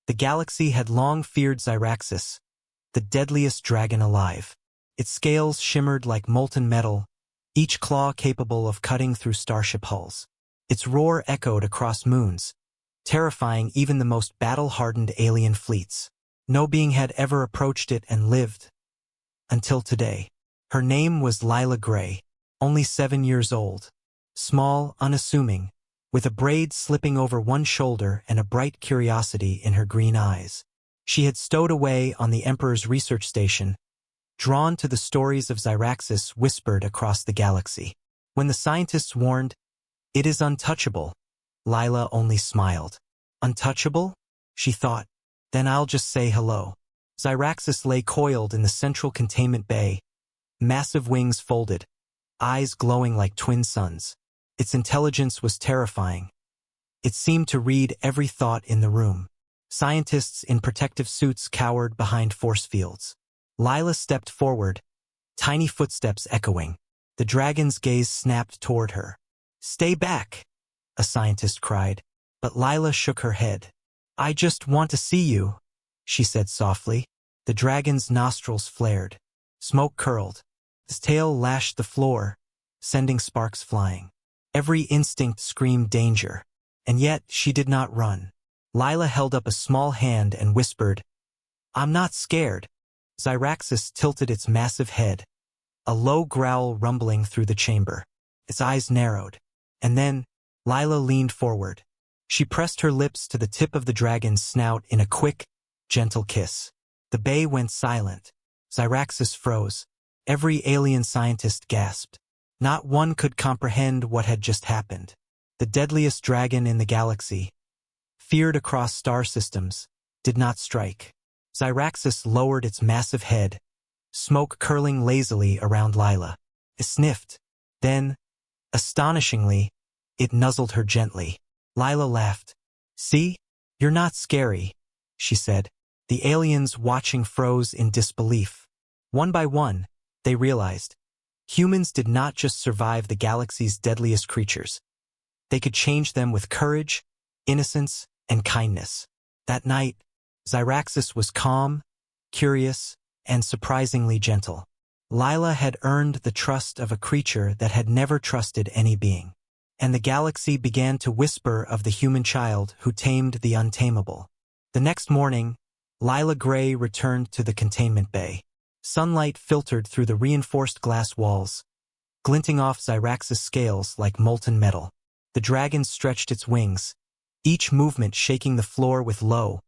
The galaxy had long feared Xyraxis, the deadliest dragon alive. Its scales shimmered like molten metal, each claw capable of cutting through starship hulls. Its roar echoed across moons, terrifying even the most battle-hardened alien fleets. No being had ever approached it and lived. Until today. Her name was Lila Gray, only 7 years old. Small, unassuming, with a braid slipping over one shoulder and a bright curiosity in her green eyes. She had stowed away on the Emperor's research station, drawn to the stories of Xyraxis whispered across the galaxy. When the scientists warned, "It is untouchable," Lila only smiled. Untouchable? She thought. Then I'll just say hello. Xyraxis lay coiled in the central containment bay, massive wings folded, eyes glowing like twin suns. Its intelligence was terrifying. It seemed to read every thought in the room. Scientists in protective suits cowered behind force fields. Lila stepped forward, tiny footsteps echoing. The dragon's gaze snapped toward her. "Stay back," a scientist cried, but Lila shook her head. "I just want to see you," she said softly. The dragon's nostrils flared. Smoke curled. His tail lashed the floor, sending sparks flying. Every instinct screamed danger, and yet she did not run. Lila held up a small hand and whispered, "I'm not scared." Xyraxis tilted its massive head, a low growl rumbling through the chamber. Its eyes narrowed. And then, Lila leaned forward. She pressed her lips to the tip of the dragon's snout in a quick, gentle kiss. The bay went silent. Xyraxis froze. Every alien scientist gasped. Not one could comprehend what had just happened. The deadliest dragon in the galaxy, feared across star systems, did not strike. Xyraxis lowered its massive head, smoke curling lazily around Lila. It sniffed. Then, astonishingly, it nuzzled her gently. Lila laughed. "See? You're not scary," she said. The aliens watching froze in disbelief. One by one, they realized. Humans did not just survive the galaxy's deadliest creatures. They could change them with courage, innocence, and kindness. That night, Xyraxis was calm, curious, and surprisingly gentle. Lila had earned the trust of a creature that had never trusted any being. And the galaxy began to whisper of the human child who tamed the untamable. The next morning, Lila Gray returned to the containment bay. Sunlight filtered through the reinforced glass walls, glinting off Xyraxis' scales like molten metal. The dragon stretched its wings, each movement shaking the floor with low,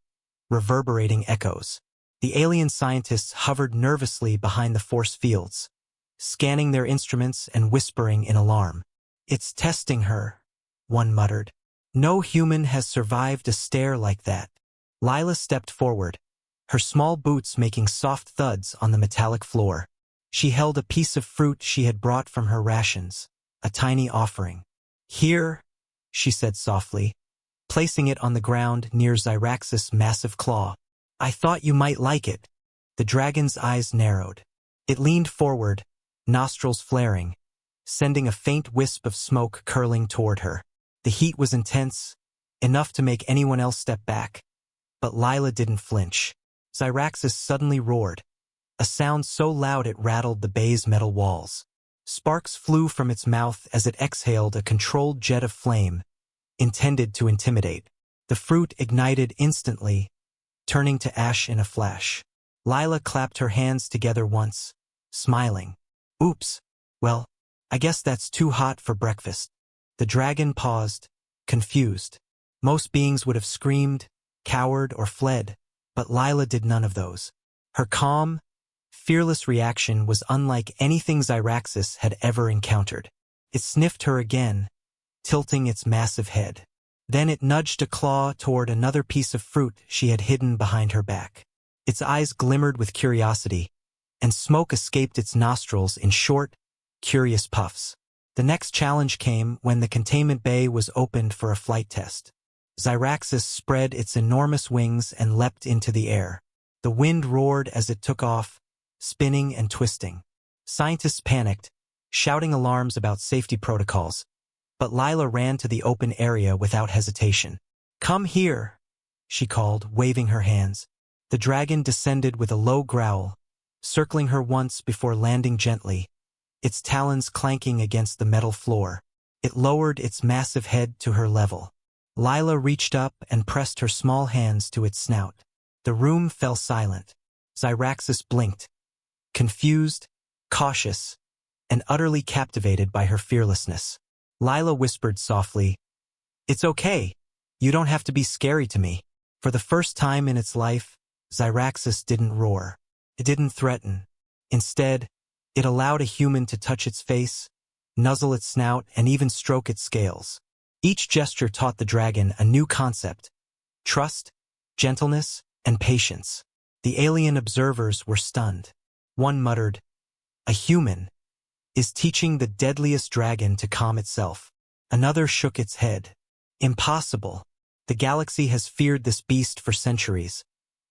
reverberating echoes. The alien scientists hovered nervously behind the force fields, scanning their instruments and whispering in alarm. "It's testing her," one muttered. "No human has survived a stare like that." Lila stepped forward, her small boots making soft thuds on the metallic floor. She held a piece of fruit she had brought from her rations, a tiny offering. "Here," she said softly, placing it on the ground near Xyraxis' massive claw. "I thought you might like it." The dragon's eyes narrowed. It leaned forward, nostrils flaring, sending a faint wisp of smoke curling toward her. The heat was intense, enough to make anyone else step back. But Lila didn't flinch. Xyraxis suddenly roared, a sound so loud it rattled the bay's metal walls. Sparks flew from its mouth as it exhaled a controlled jet of flame, intended to intimidate. The fruit ignited instantly, turning to ash in a flash. Lila clapped her hands together once, smiling. "Oops. Well, I guess that's too hot for breakfast." The dragon paused, confused. Most beings would have screamed, cowered, or fled, but Lila did none of those. Her calm, fearless reaction was unlike anything Xyraxis had ever encountered. It sniffed her again, tilting its massive head. Then it nudged a claw toward another piece of fruit she had hidden behind her back. Its eyes glimmered with curiosity, and smoke escaped its nostrils in short, curious puffs. The next challenge came when the containment bay was opened for a flight test. Xyraxis spread its enormous wings and leapt into the air. The wind roared as it took off, spinning and twisting. Scientists panicked, shouting alarms about safety protocols, but Lila ran to the open area without hesitation. "Come here," she called, waving her hands. The dragon descended with a low growl, circling her once before landing gently, its talons clanking against the metal floor. It lowered its massive head to her level. Lila reached up and pressed her small hands to its snout. The room fell silent. Zyraxis blinked, confused, cautious, and utterly captivated by her fearlessness. Lila whispered softly, "It's okay. You don't have to be scary to me." For the first time in its life, Zyraxis didn't roar. It didn't threaten. Instead, it allowed a human to touch its face, nuzzle its snout, and even stroke its scales. Each gesture taught the dragon a new concept: trust, gentleness, and patience. The alien observers were stunned. One muttered, "A human is teaching the deadliest dragon to calm itself." Another shook its head. "Impossible. The galaxy has feared this beast for centuries,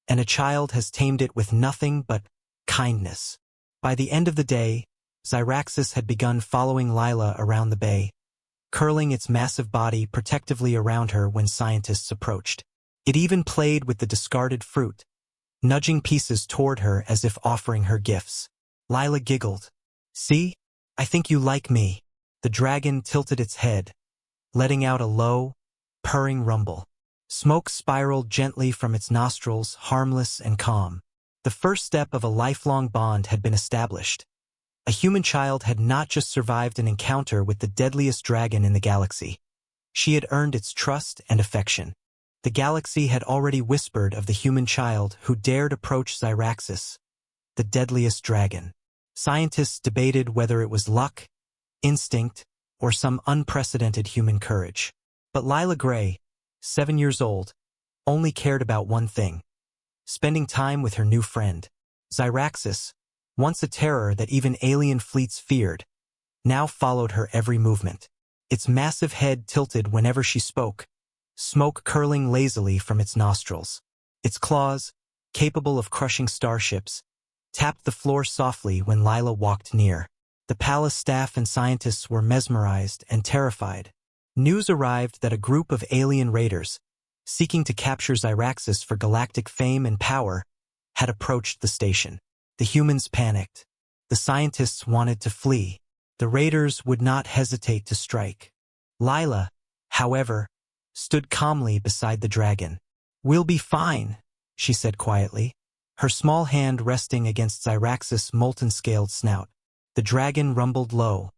and a child has tamed it with nothing but kindness." By the end of the day, Zyraxis had begun following Lila around the bay, curling its massive body protectively around her when scientists approached. It even played with the discarded fruit, nudging pieces toward her as if offering her gifts. Lila giggled. "See? I think you like me." The dragon tilted its head, letting out a low, purring rumble. Smoke spiraled gently from its nostrils, harmless and calm. The first step of a lifelong bond had been established. A human child had not just survived an encounter with the deadliest dragon in the galaxy. She had earned its trust and affection. The galaxy had already whispered of the human child who dared approach Zyraxis, the deadliest dragon. Scientists debated whether it was luck, instinct, or some unprecedented human courage. But Lila Gray, 7 years old, only cared about one thing: spending time with her new friend. Zyraxis, once a terror that even alien fleets feared, now followed her every movement. Its massive head tilted whenever she spoke, smoke curling lazily from its nostrils. Its claws, capable of crushing starships, tapped the floor softly when Lila walked near. The palace staff and scientists were mesmerized and terrified. News arrived that a group of alien raiders, seeking to capture Zyraxis for galactic fame and power, had approached the station. The humans panicked. The scientists wanted to flee. The raiders would not hesitate to strike. Lila, however, stood calmly beside the dragon. "We'll be fine," she said quietly, her small hand resting against Zyraxis' molten-scaled snout. The dragon rumbled low,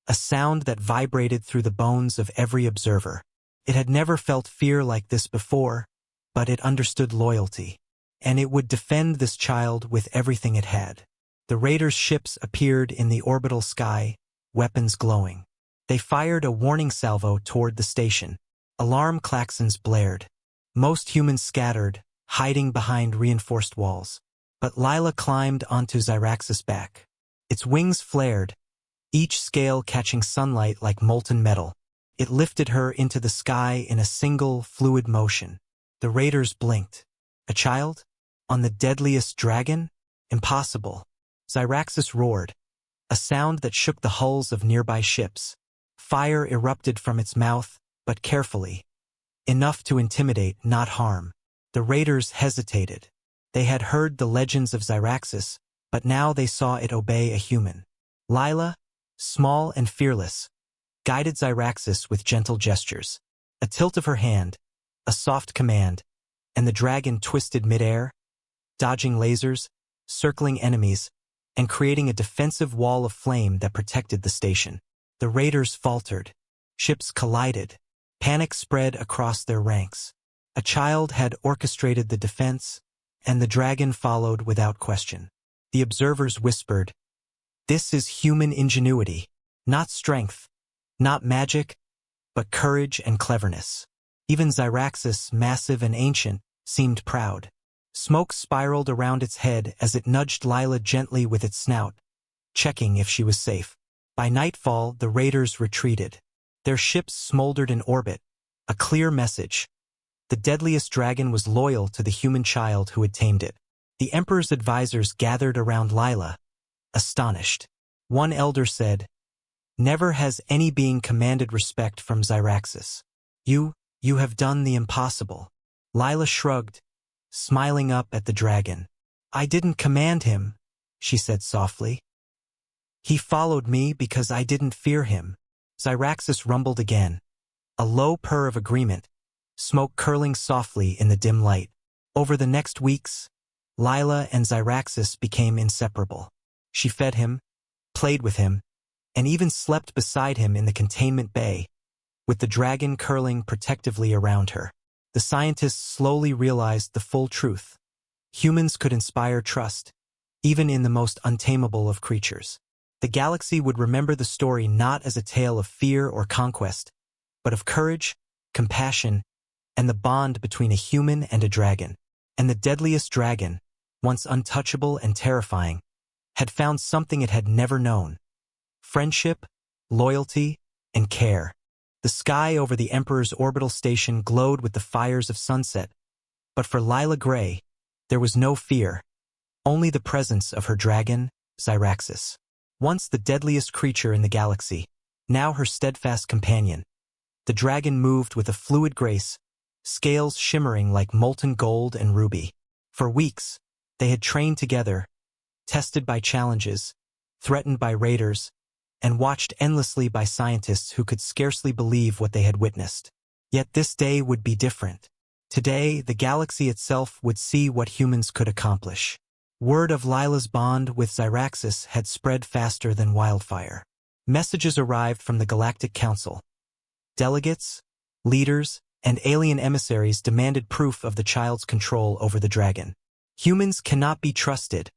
a sound that vibrated through the bones of every observer. It had never felt fear like this before, but it understood loyalty, and it would defend this child with everything it had. The raiders' ships appeared in the orbital sky, weapons glowing. They fired a warning salvo toward the station. Alarm klaxons blared. Most humans scattered, hiding behind reinforced walls. But Lila climbed onto Zyraxis' back. Its wings flared, each scale catching sunlight like molten metal. It lifted her into the sky in a single, fluid motion. The raiders blinked. A child? On the deadliest dragon? Impossible. Zyraxis roared, a sound that shook the hulls of nearby ships. Fire erupted from its mouth, but carefully. Enough to intimidate, not harm. The raiders hesitated. They had heard the legends of Zyraxis, but now they saw it obey a human. Lila, small and fearless, guided Zyraxis with gentle gestures. A tilt of her hand, a soft command, and the dragon twisted midair, dodging lasers, circling enemies, and creating a defensive wall of flame that protected the station. The raiders faltered. Ships collided. Panic spread across their ranks. A child had orchestrated the defense, and the dragon followed without question. The observers whispered, "This is human ingenuity, not strength, not magic, but courage and cleverness." Even Zyraxis, massive and ancient, seemed proud. Smoke spiraled around its head as it nudged Lila gently with its snout, checking if she was safe. By nightfall, the raiders retreated. Their ships smoldered in orbit, a clear message. The deadliest dragon was loyal to the human child who had tamed it. The Emperor's advisors gathered around Lila, astonished. One elder said, "Never has any being commanded respect from Zyraxis. You have done the impossible." Lila shrugged, smiling up at the dragon. I didn't command him, she said softly. He followed me because I didn't fear him. Zyraxis rumbled again, a low purr of agreement, smoke curling softly in the dim light. Over the next weeks, Lila and Zyraxis became inseparable. She fed him, played with him, and even slept beside him in the containment bay, with the dragon curling protectively around her. The scientists slowly realized the full truth. Humans could inspire trust, even in the most untamable of creatures. The galaxy would remember the story not as a tale of fear or conquest, but of courage, compassion, and the bond between a human and a dragon. And the deadliest dragon, once untouchable and terrifying, had found something it had never known: friendship, loyalty, and care. The sky over the Emperor's orbital station glowed with the fires of sunset, but for Lila Gray, there was no fear, only the presence of her dragon, Zyraxis. Once the deadliest creature in the galaxy, now her steadfast companion. The dragon moved with a fluid grace, scales shimmering like molten gold and ruby. For weeks, they had trained together, tested by challenges, threatened by raiders, and watched endlessly by scientists who could scarcely believe what they had witnessed. Yet this day would be different. Today, the galaxy itself would see what humans could accomplish. Word of Lila's bond with Zyraxis had spread faster than wildfire. Messages arrived from the Galactic Council. Delegates, leaders, and alien emissaries demanded proof of the child's control over the dragon. Humans cannot be trusted,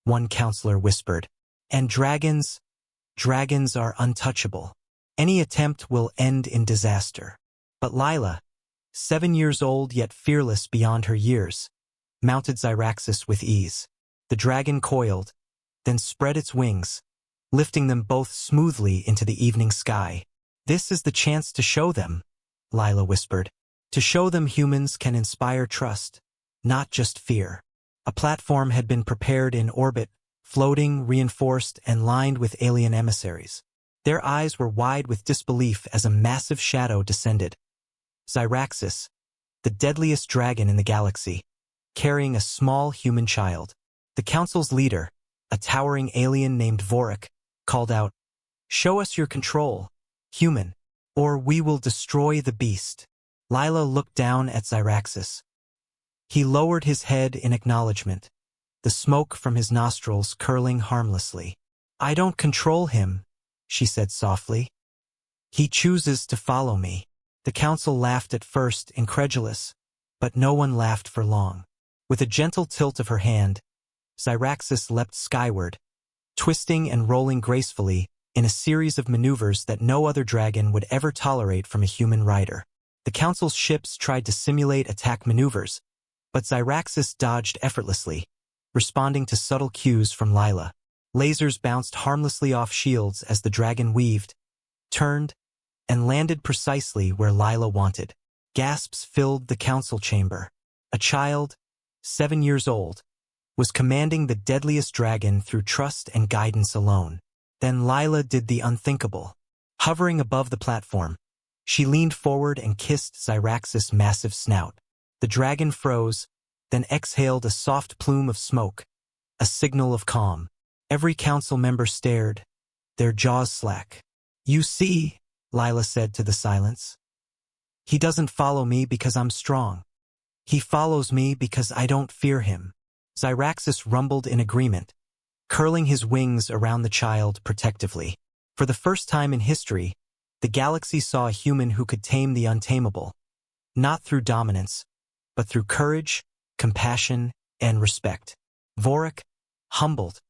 one counselor whispered, and dragons are untouchable. Any attempt will end in disaster. But Lila, 7 years old yet fearless beyond her years, mounted Zyraxis with ease. The dragon coiled, then spread its wings, lifting them both smoothly into the evening sky. This is the chance to show them, Lila whispered. To show them humans can inspire trust, not just fear. A platform had been prepared in orbit, floating, reinforced, and lined with alien emissaries. Their eyes were wide with disbelief as a massive shadow descended. Zyraxis, the deadliest dragon in the galaxy, carrying a small human child. The council's leader, a towering alien named Vorik, called out, "Show us your control, human, or we will destroy the beast." Lila looked down at Zyraxis. He lowered his head in acknowledgement, the smoke from his nostrils curling harmlessly. "I don't control him," she said softly. "He chooses to follow me." The council laughed at first, incredulous, but no one laughed for long. With a gentle tilt of her hand, Zyraxis leapt skyward, twisting and rolling gracefully in a series of maneuvers that no other dragon would ever tolerate from a human rider. The council's ships tried to simulate attack maneuvers, but Zyraxis dodged effortlessly, responding to subtle cues from Lila. Lasers bounced harmlessly off shields as the dragon weaved, turned, and landed precisely where Lila wanted. Gasps filled the council chamber. A child, 7 years old, was commanding the deadliest dragon through trust and guidance alone. Then Lila did the unthinkable. Hovering above the platform, she leaned forward and kissed Zyraxis' massive snout. The dragon froze, then exhaled a soft plume of smoke, a signal of calm. Every council member stared, their jaws slack. "You see," Lila said to the silence, "he doesn't follow me because I'm strong. He follows me because I don't fear him." Zyraxis rumbled in agreement, curling his wings around the child protectively. For the first time in history, the galaxy saw a human who could tame the untamable, not through dominance, but through courage, compassion, and respect. Vorik, humbled,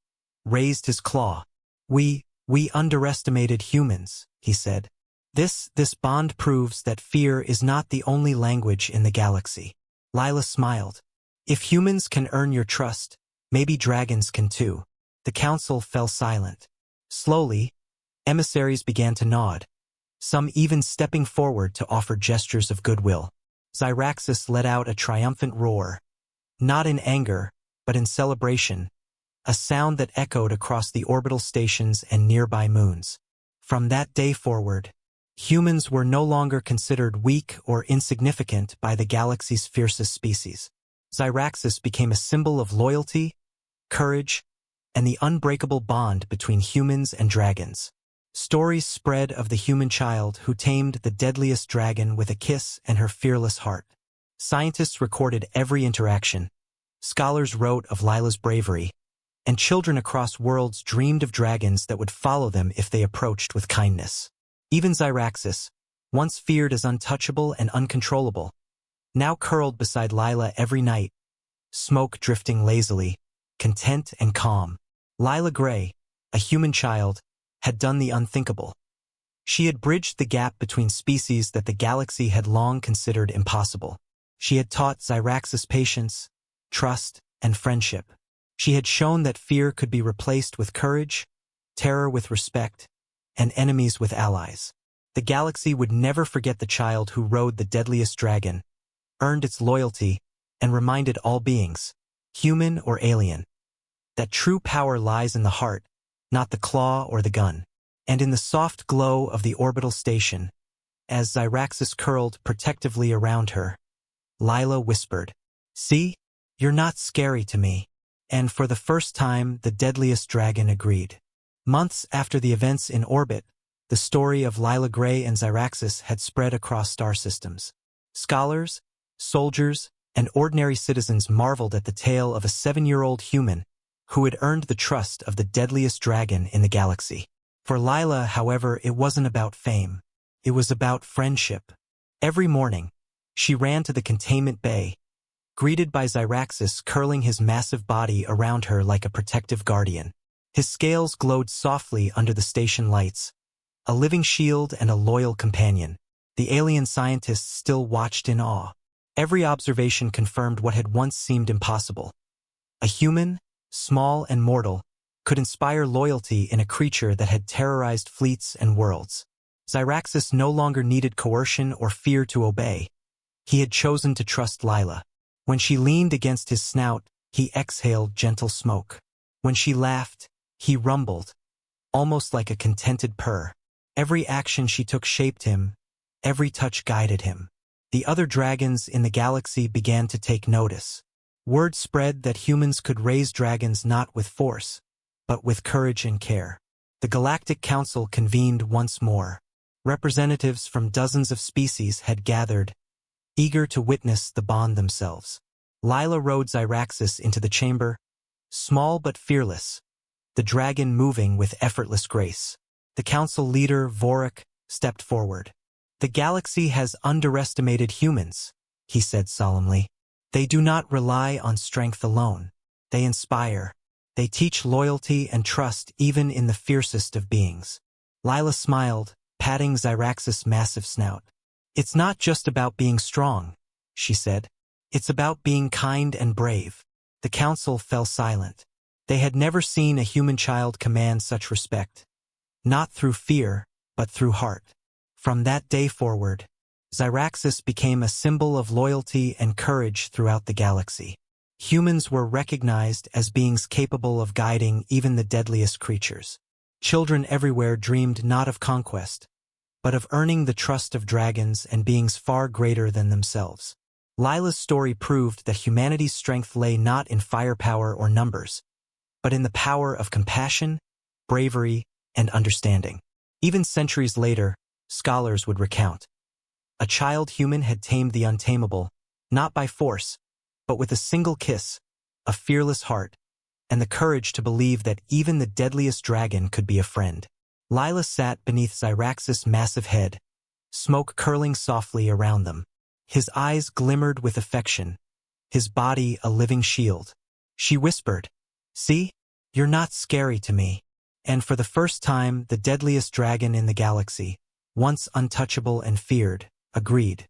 raised his claw. We underestimated humans," he said. This bond proves that fear is not the only language in the galaxy." Lila smiled. "If humans can earn your trust, maybe dragons can too." The council fell silent. Slowly, emissaries began to nod, some even stepping forward to offer gestures of goodwill. Zyraxis let out a triumphant roar, not in anger, but in celebration, a sound that echoed across the orbital stations and nearby moons. From that day forward, Humans were no longer considered weak or insignificant by the galaxy's fiercest species. Xyraxis became a symbol of loyalty, courage, and the unbreakable bond between humans and dragons. Stories spread of the human child who tamed the deadliest dragon with a kiss and her fearless heart. Scientists recorded every interaction. Scholars wrote of Lila's bravery, and children across worlds dreamed of dragons that would follow them if they approached with kindness. Even Xyraxis, once feared as untouchable and uncontrollable, now curled beside Lila every night, smoke drifting lazily, content and calm. Lila Gray, a human child, had done the unthinkable. She had bridged the gap between species that the galaxy had long considered impossible. She had taught Xyraxis patience, trust, and friendship. She had shown that fear could be replaced with courage, terror with respect, and enemies with allies. The galaxy would never forget the child who rode the deadliest dragon, earned its loyalty, and reminded all beings, human or alien, that true power lies in the heart, not the claw or the gun. And in the soft glow of the orbital station, as Xyraxis curled protectively around her, Lila whispered, "See, you're not scary to me." And for the first time, the deadliest dragon agreed. Months after the events in orbit, the story of Lila Gray and Xyraxis had spread across star systems. Scholars, soldiers, and ordinary citizens marveled at the tale of a 7-year-old human who had earned the trust of the deadliest dragon in the galaxy. For Lila, however, it wasn't about fame. It was about friendship. Every morning, she ran to the containment bay, greeted by Xyraxis curling his massive body around her like a protective guardian. His scales glowed softly under the station lights, a living shield and a loyal companion. The alien scientists still watched in awe. Every observation confirmed what had once seemed impossible. A human, small and mortal, could inspire loyalty in a creature that had terrorized fleets and worlds. Xyraxis no longer needed coercion or fear to obey. He had chosen to trust Lila. When she leaned against his snout, he exhaled gentle smoke. When she laughed, he rumbled, almost like a contented purr. Every action she took shaped him, every touch guided him. The other dragons in the galaxy began to take notice. Word spread that humans could raise dragons not with force, but with courage and care. The Galactic Council convened once more. Representatives from dozens of species had gathered, eager to witness the bond themselves. Lila rode Xyraxis into the chamber, small but fearless, the dragon moving with effortless grace. The council leader, Vorik, stepped forward. "The galaxy has underestimated humans," he said solemnly. "They do not rely on strength alone. They inspire. They teach loyalty and trust even in the fiercest of beings." Lila smiled, patting Xyraxis' massive snout. "It's not just about being strong," she said. "It's about being kind and brave." The council fell silent. They had never seen a human child command such respect. Not through fear, but through heart. From that day forward, Xyraxis became a symbol of loyalty and courage throughout the galaxy. Humans were recognized as beings capable of guiding even the deadliest creatures. Children everywhere dreamed not of conquest, but of earning the trust of dragons and beings far greater than themselves. Lila's story proved that humanity's strength lay not in firepower or numbers, but in the power of compassion, bravery, and understanding. Even centuries later, scholars would recount. A child human had tamed the untamable, not by force, but with a single kiss, a fearless heart, and the courage to believe that even the deadliest dragon could be a friend. Lila sat beneath Xyraxis' massive head, smoke curling softly around them. His eyes glimmered with affection, his body a living shield. She whispered, "See, you're not scary to me." And for the first time, the deadliest dragon in the galaxy, once untouchable and feared, agreed.